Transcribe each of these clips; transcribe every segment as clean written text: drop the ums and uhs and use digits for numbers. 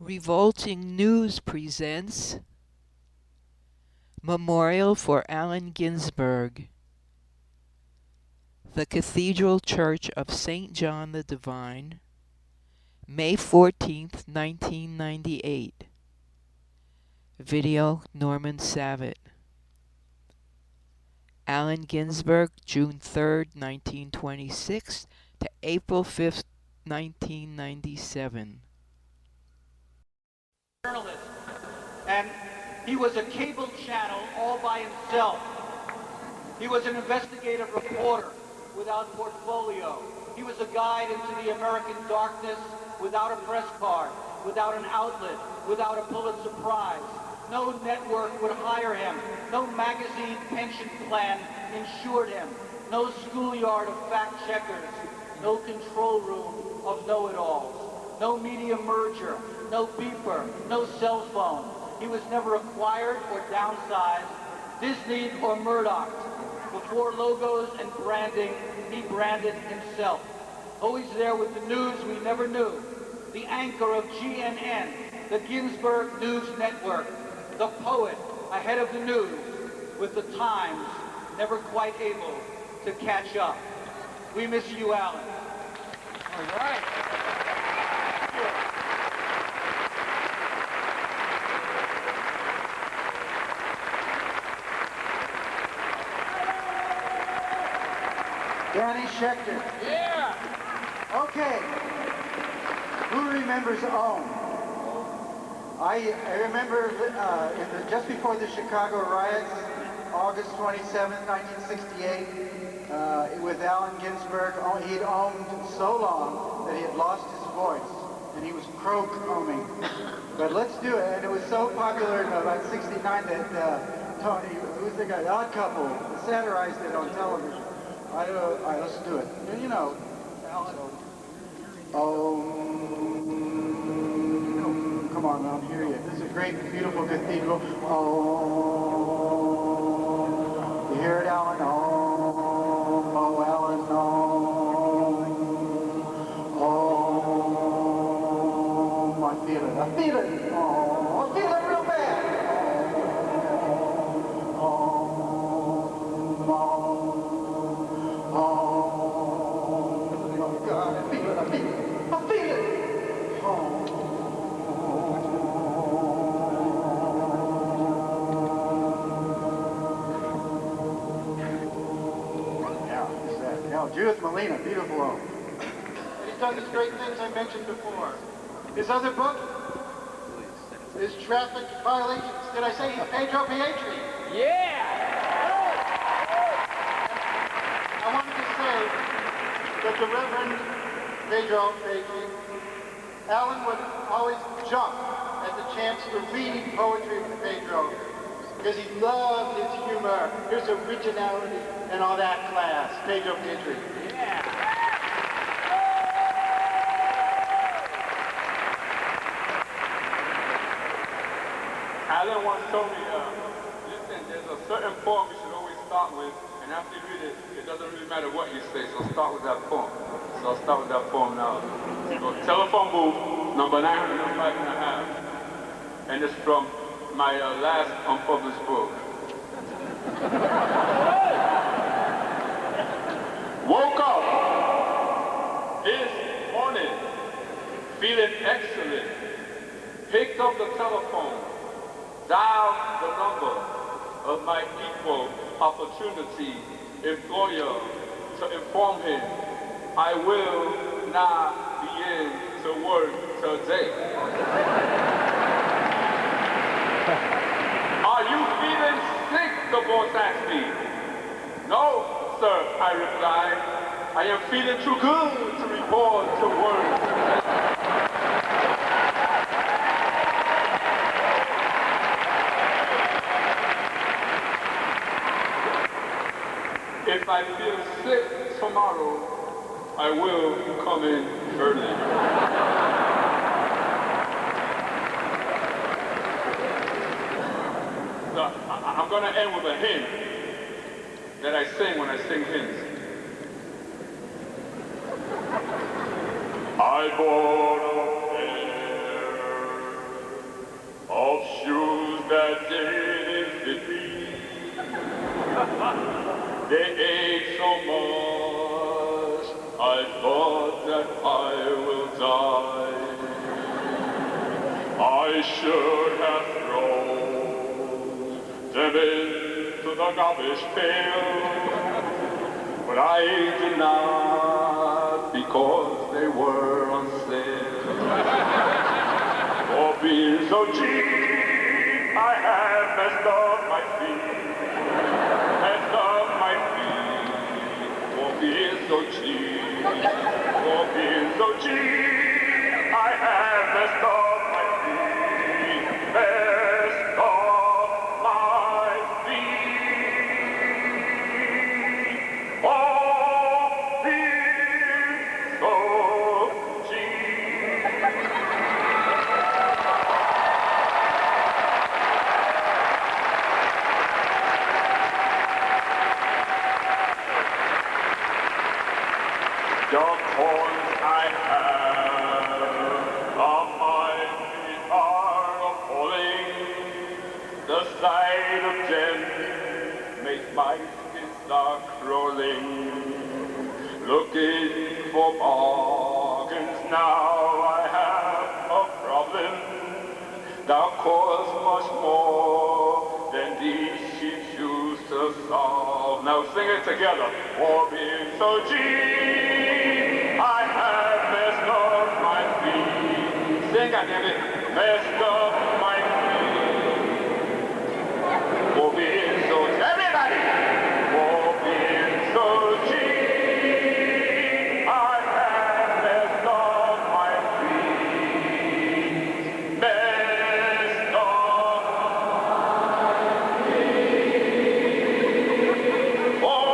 Revolting News presents Memorial for Allen Ginsberg, the Cathedral Church of St. John the Divine, May 14th, 1998. Video Norman Savitt. Allen Ginsberg, June 3rd, 1926 to April 5th, 1997. Journalist, and he was a cable channel all by himself. He was an investigative reporter without portfolio. He was a guide into the American darkness without a press card, without an outlet, without a Pulitzer Prize. No network would hire him. No magazine pension plan insured him. No schoolyard of fact checkers. No control room of know-it-alls. No media merger. No beeper, no cell phone. He was never acquired or downsized, Disneyed or Murdoch. Before logos and branding, he branded himself. Always there with the news we never knew. The anchor of GNN, the Ginsberg News Network. The poet ahead of the news, with the Times never quite able to catch up. We miss you, Allen. All right. Danny Schechter. Yeah! Okay. Who remembers OWN? I remember just before the Chicago riots, August 27, 1968, with Allen Ginsberg. He'd owned so long that he had lost his voice, and he was croak-oming. But let's do it. And it was so popular in about 69 that Tony, who's the guy, Odd Couple, satirized it on television. All right, let's do it. You know, come on, I'll hear you. This is a great, beautiful cathedral. You hear it, Allen? Oh, Allen, I feel it. I feel it. I feel it real bad. Judith Molina, beautiful home. He's done these great things I mentioned before. His other book is Traffic Violations. Did I say he's Pedro Pietri? Yeah! I wanted to say that the Reverend Pedro Pietri, Allen would always jump at the chance to read poetry with Pedro because he loved his humor, his originality, and all that class. Pedro Pietri. Yeah! Allen once told me, listen, there's a certain poem you should always start with, and after you read it, it doesn't really matter what you say, so start with that poem. So I'll start with that poem now. So telephone booth, number 905.5, and it's from my last unpublished book. Woke up this morning, feeling excellent. Picked up the telephone, dialed the number of my equal opportunity employer to inform him I will not begin to work today. Are you feeling sick? The boss asked me. No, sir, I replied. I am feeling too good to report to work. If I feel sick tomorrow, I will come in early. So I'm going to end with a hymn that I sing when I sing hymns. I bought a pair days did we. They ate so much, I thought that I will die. I should have thrown them into the garbage pail, but I did not because they were on sale. For being so cheap, I have messed up my feet. Messed up my feet. For being so cheap. For being so cheap, I have messed up my feet. Messed up my feet. For being so cheap. The horns I have on my feet are appalling. The sight of them makes my skin start crawling. Looking for bargains now, I have a problem that costs much more than these cheap shoes to solve. Now sing it together. For being so cheap, I have messed up my feet. Sing, goddammit. Messed up my feet. For being so cheap. Everybody! For being so cheap, I have messed up my feet. Messed up my feet. For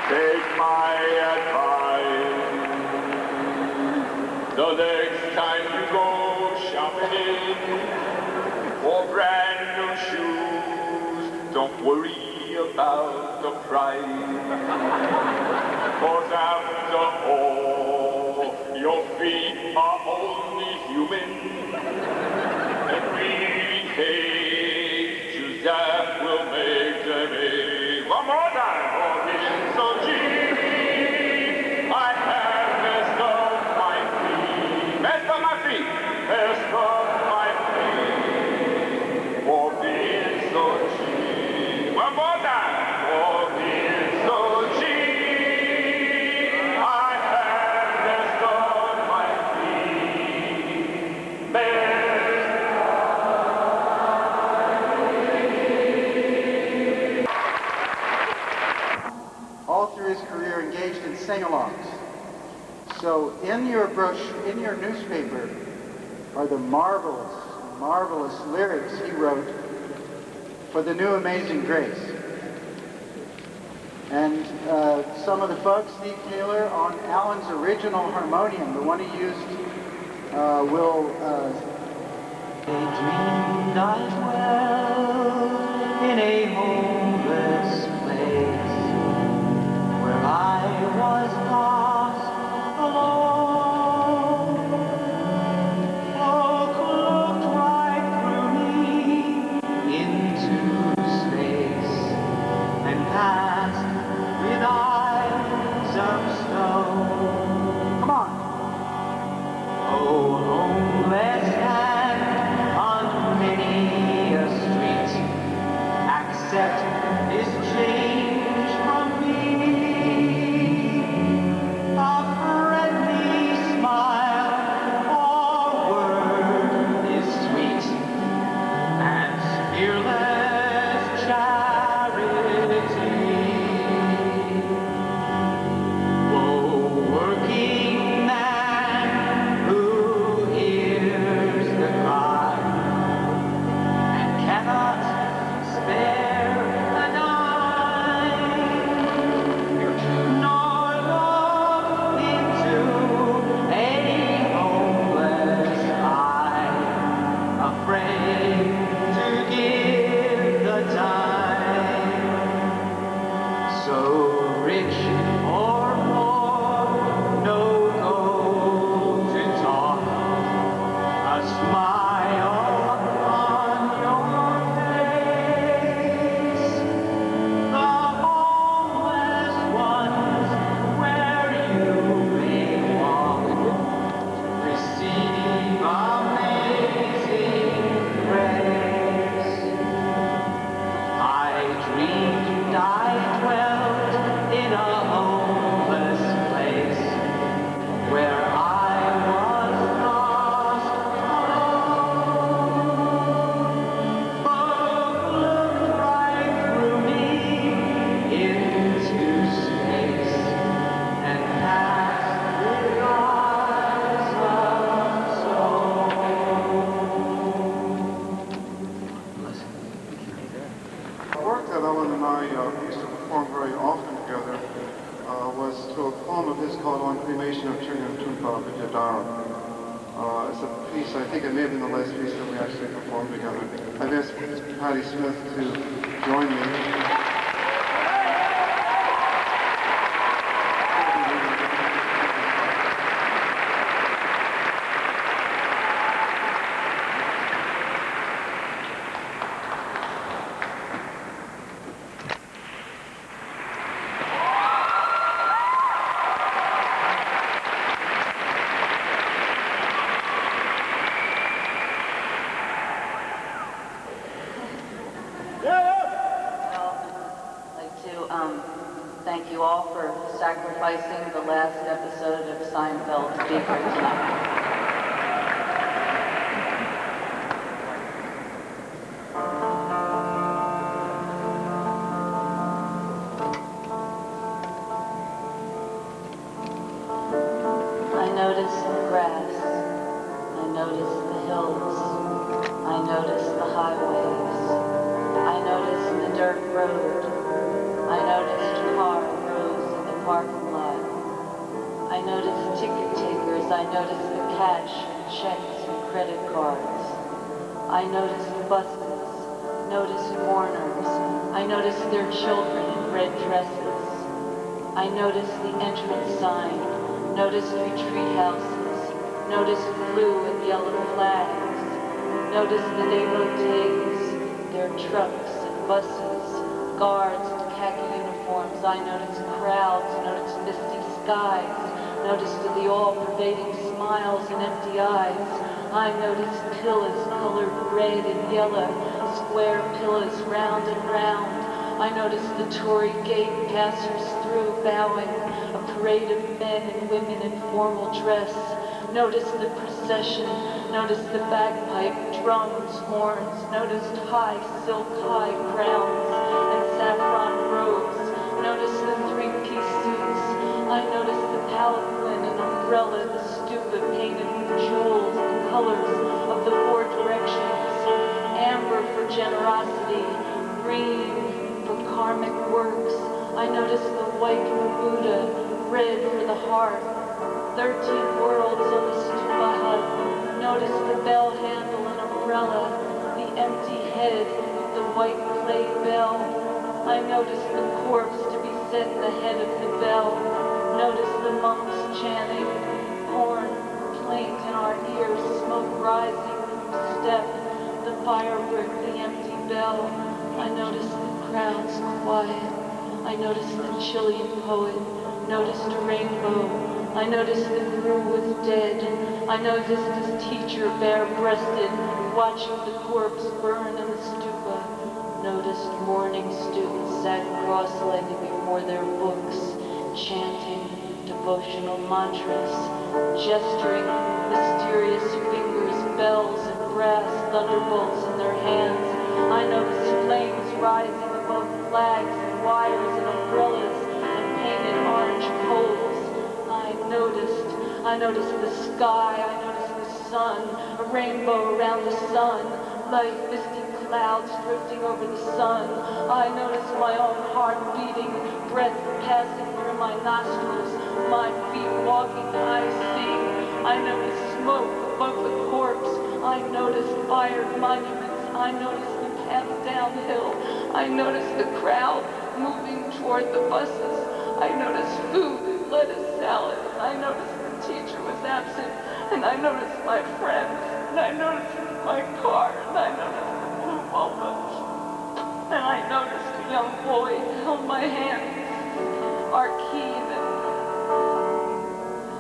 take my advice. The next time you go shopping for brand new shoes, don't worry about the price. 'Cause after all, your feet are only human. And really hate shoes that will make them ache. One more time. For being so cheap, I have messed up my feet. Messed up my feet. Messed up my feet. For being so cheap. One more time. For being so cheap, I have messed up my feet. Messed all through his career engaged in sing-alongs. So in your newspaper are the marvelous lyrics he wrote for the New Amazing Grace. And some of the Fugs, Steve Taylor, on Allen's original harmonium, the one he used, will... They dreamed I dwelled in a homeless place, where I was lost alone. Folk looked right through me into space and passed with eyes of stone. Come on! Oh, homeless and on many think it may have been the last piece that we actually performed together. I've asked Patti Smith to join me. Thank you all for sacrificing the last episode of Seinfeld Speaker tonight. I notice the grass, I notice the hills, I notice the highways, I notice the dirt road, I noticed car rows in the parking lot. I noticed ticket takers, I noticed the cash, checks, and credit cards. I noticed buses, noticed mourners, I noticed their children in red dresses. I noticed the entrance sign, noticed retreat houses, noticed blue and yellow flags, noticed the devotees, their trucks and buses, guards in khaki uniforms. I noticed crowds, noticed misty skies, noticed the all-pervading smiles and empty eyes. I noticed pillars colored red and yellow, square pillars round and round. I noticed the Tory gate passers through bowing, a parade of men and women in formal dress. Noticed the procession, noticed the bagpipe, drums, horns, noticed high silk high crowns and saffron robes, noticed the three-piece suits. I noticed the palanquin and umbrella, the stupa painted with jewels, the colors of the four directions, amber for generosity, green for karmic works. I noticed the white for Buddha, red for the heart, 13 worlds on the stupa hut. Noticed the bell handle and umbrella, the empty head with the white clay bell. I noticed the corpse to be set in the head of the bell. Noticed the monks chanting, horn, plaint in our ears, smoke rising from the step, the fire brick, the empty bell. I noticed the crowds quiet. I noticed the Chilean poet, noticed a rainbow. I noticed the crew was dead. I noticed his teacher bare-breasted, watching the corpse burn in the stupa. Noticed mourning students sat cross-legged before their books, chanting devotional mantras, gesturing mysterious fingers, bells and brass thunderbolts in their hands. I noticed flames rising above flags and wires and umbrellas and painted orange poles. I noticed the sky, I noticed the sun, a rainbow around the sun, light misty clouds drifting over the sun. I noticed my own heart beating, breath passing through my nostrils, my feet walking, I sing. I noticed smoke above the corpse, I noticed fired monuments, I noticed the path downhill, I noticed the crowd moving toward the buses, I noticed food, lettuce, salad, I noticed the teacher was absent, and I noticed my friends, and I noticed my car, and I noticed the blue vulva, and I noticed a young boy held my hand, our key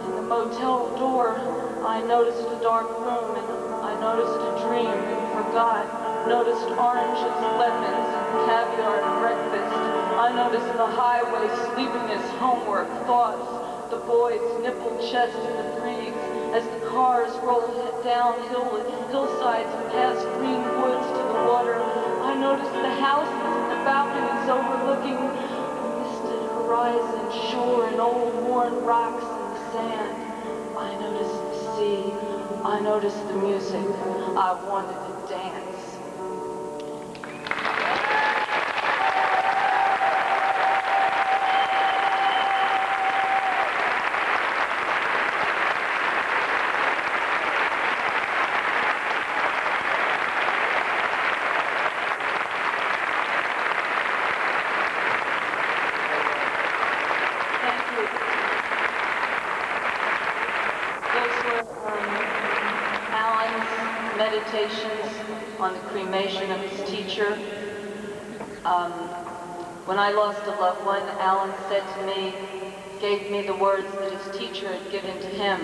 in the motel door. I noticed a dark room, and I noticed a dream and forgot, noticed oranges, lemons, and caviar at breakfast. I noticed the highway, sleepiness, homework, thoughts, the boy's nipple chest in the breeze as the cars rolled downhill hillsides and past green woods to the water. I noticed the houses and the balconies overlooking the misted horizon, shore, and old worn rocks in the sand. I noticed the sea. I noticed the music. I wanted to dance. meditations on the cremation of his teacher. When I lost a loved one, Allen said to me, gave me the words that his teacher had given to him.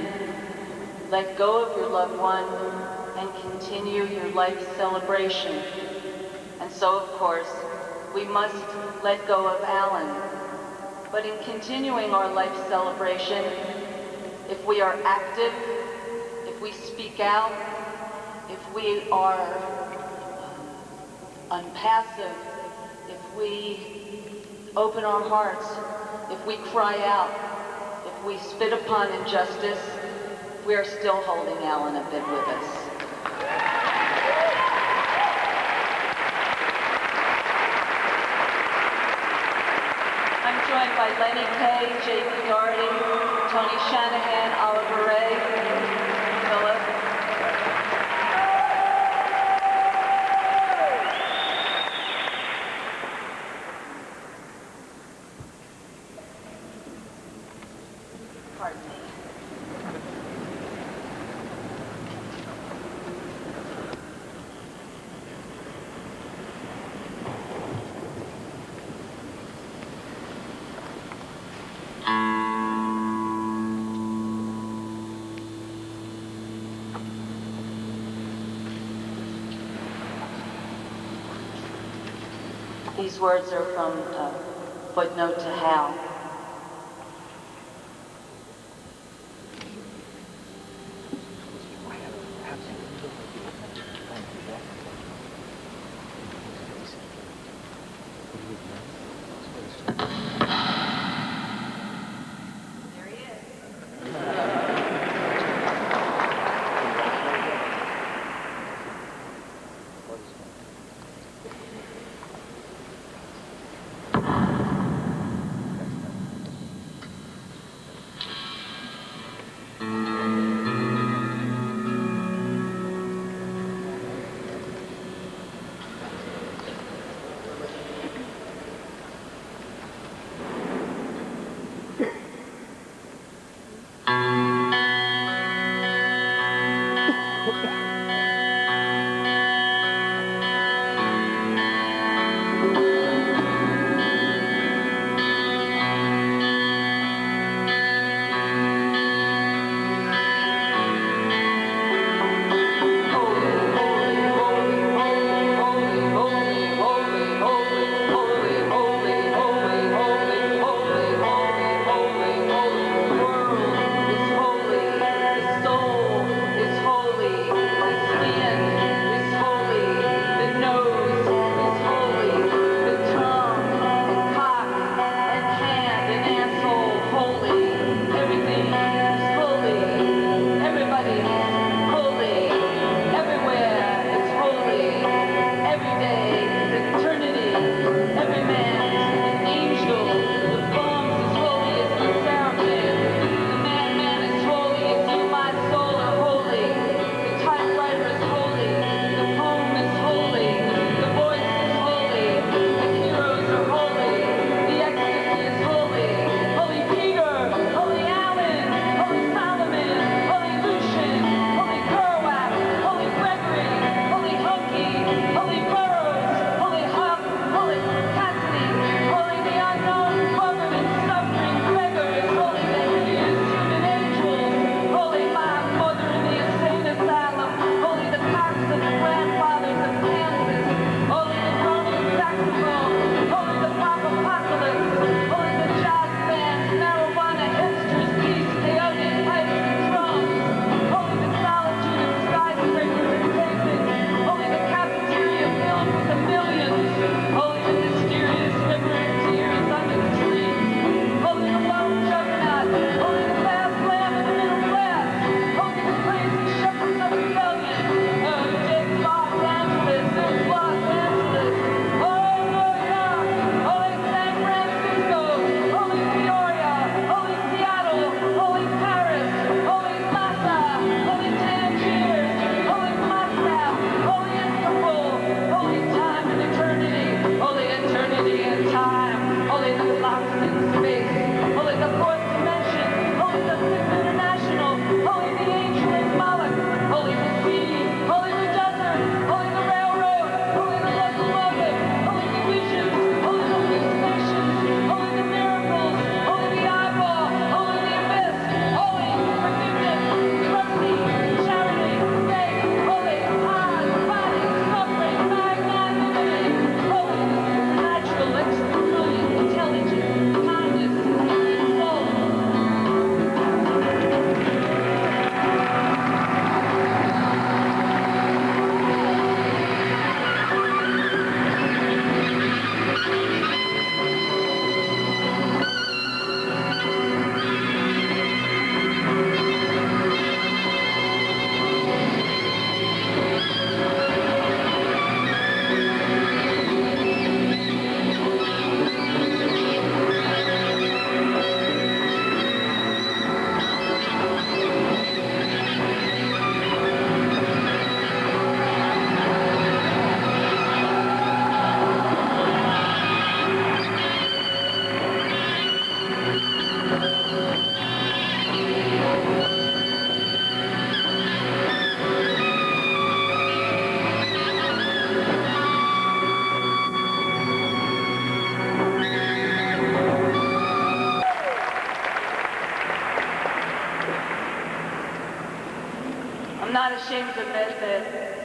Let go of your loved one and continue your life celebration. And so, of course, we must let go of Allen. But in continuing our life celebration, if we are active, if we speak out, if we are unpassive, if we open our hearts, if we cry out, if we spit upon injustice, we are still holding Allen a bit with us. I'm joined by Lenny Kaye, J.B. Doherty, Tony Shanahan, Oliver Ray, Philip. Pardon me. These words are from a footnote to Hal. There he is.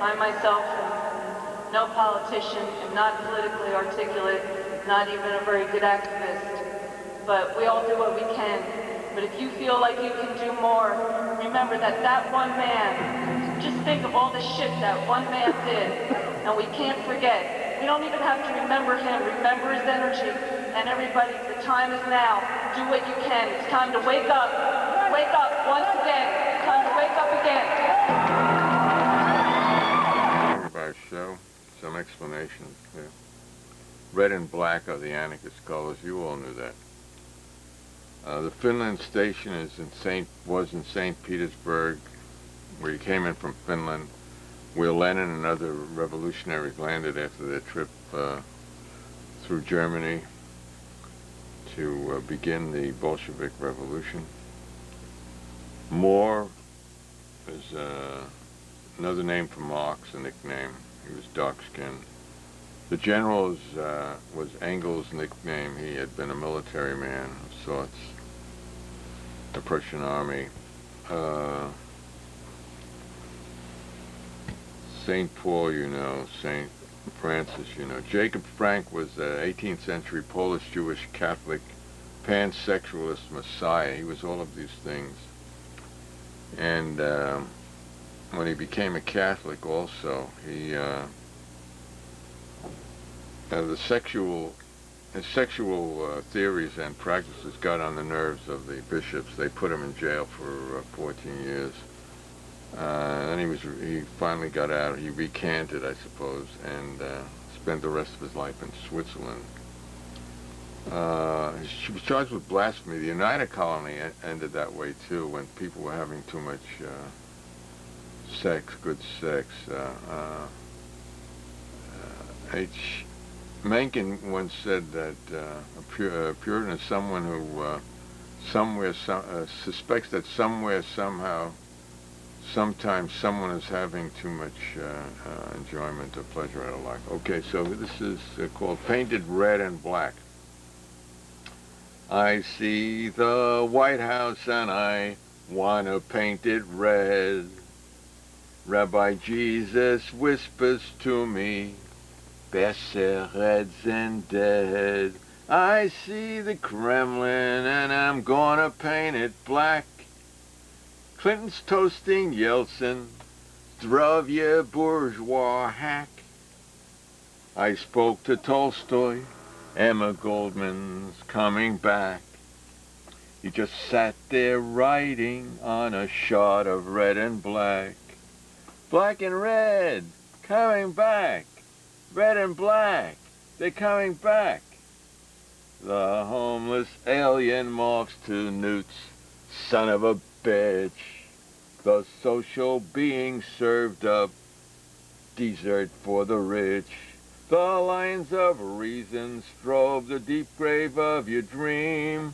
I myself am no politician, am not politically articulate, not even a very good activist, but we all do what we can. But if you feel like you can do more, remember that that one man, just think of all the shit that one man did, and we can't forget. We don't even have to remember him, remember his energy. And everybody, the time is now. Do what you can. It's time to wake up. Wake up once again. It's time to wake up again. Our show, some explanation. Yeah. Red and black are the anarchist colors. You all knew that. The Finland station was in St. Petersburg, where he came in from Finland, where Lenin and other revolutionaries landed after their trip through Germany to begin the Bolshevik Revolution. Moore is another name for Marx, a nickname. He was dark-skinned. The general was Engel's nickname. He had been a military man of sorts, the Prussian army. St. Paul, you know, St. Francis, you know. Jacob Frank was an 18th century Polish Jewish Catholic pansexualist messiah. He was all of these things. And when he became a Catholic also, his sexual theories and practices got on the nerves of the bishops. They put him in jail for 14 years. Then he finally got out. He recanted, I suppose, and spent the rest of his life in Switzerland. She was charged with blasphemy. The United Colony ended that way too, when people were having too much good sex. H. Mencken once said that a Puritan is someone who suspects that somewhere, somehow, sometimes someone is having too much enjoyment or pleasure out of life. Okay, so this is called Painted Red and Black. I see the White House and I want to paint it red. Rabbi Jesus whispers to me, besser red than dead. I see the Kremlin and I'm gonna paint it black. Clinton's toasting Yeltsin, zdravye bourgeois hack. I spoke to Tolstoy, Emma Goldman's coming back. He just sat there writing on a shot of red and black. Black and red, coming back. Red and black, they're coming back. The homeless alien marks to newts, son of a bitch. The social being served up, dessert for the rich. The lions of reason strove the deep grave of your dream.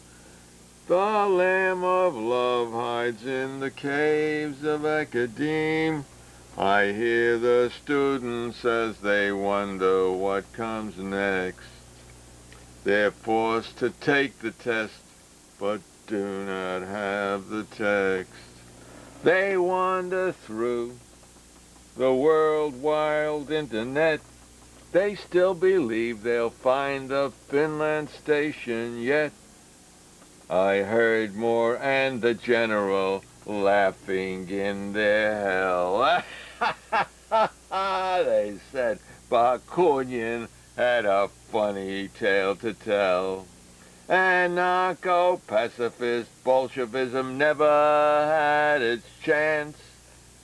The lamb of love hides in the caves of academe. I hear the students as they wonder what comes next. They're forced to take the test, but do not have the text. They wander through the world wild internet. They still believe they'll find the Finland station yet. I heard Moore and the general laughing in their hell. They said Bakunin had a funny tale to tell. Anarcho-pacifist Bolshevism never had its chance.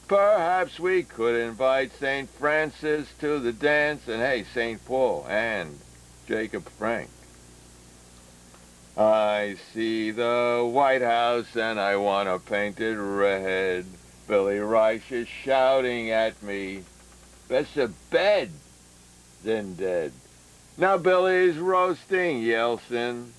Perhaps we could invite St. Francis to the dance, and hey, St. Paul and Jacob Frank. I see the White House and I want to paint it red. Billy Reich is shouting at me, better bed than dead. Now Billy's roasting Yeltsin.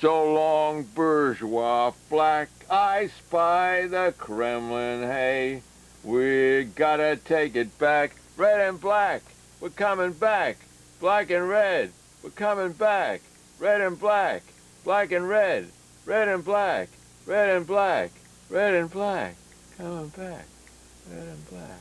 So long, bourgeois black, I spy the Kremlin, hey. We gotta take it back. Red and black, we're coming back. Black and red, we're coming back. Red and black, black and red. Red and black, red and black, red and black. Coming back, red and black.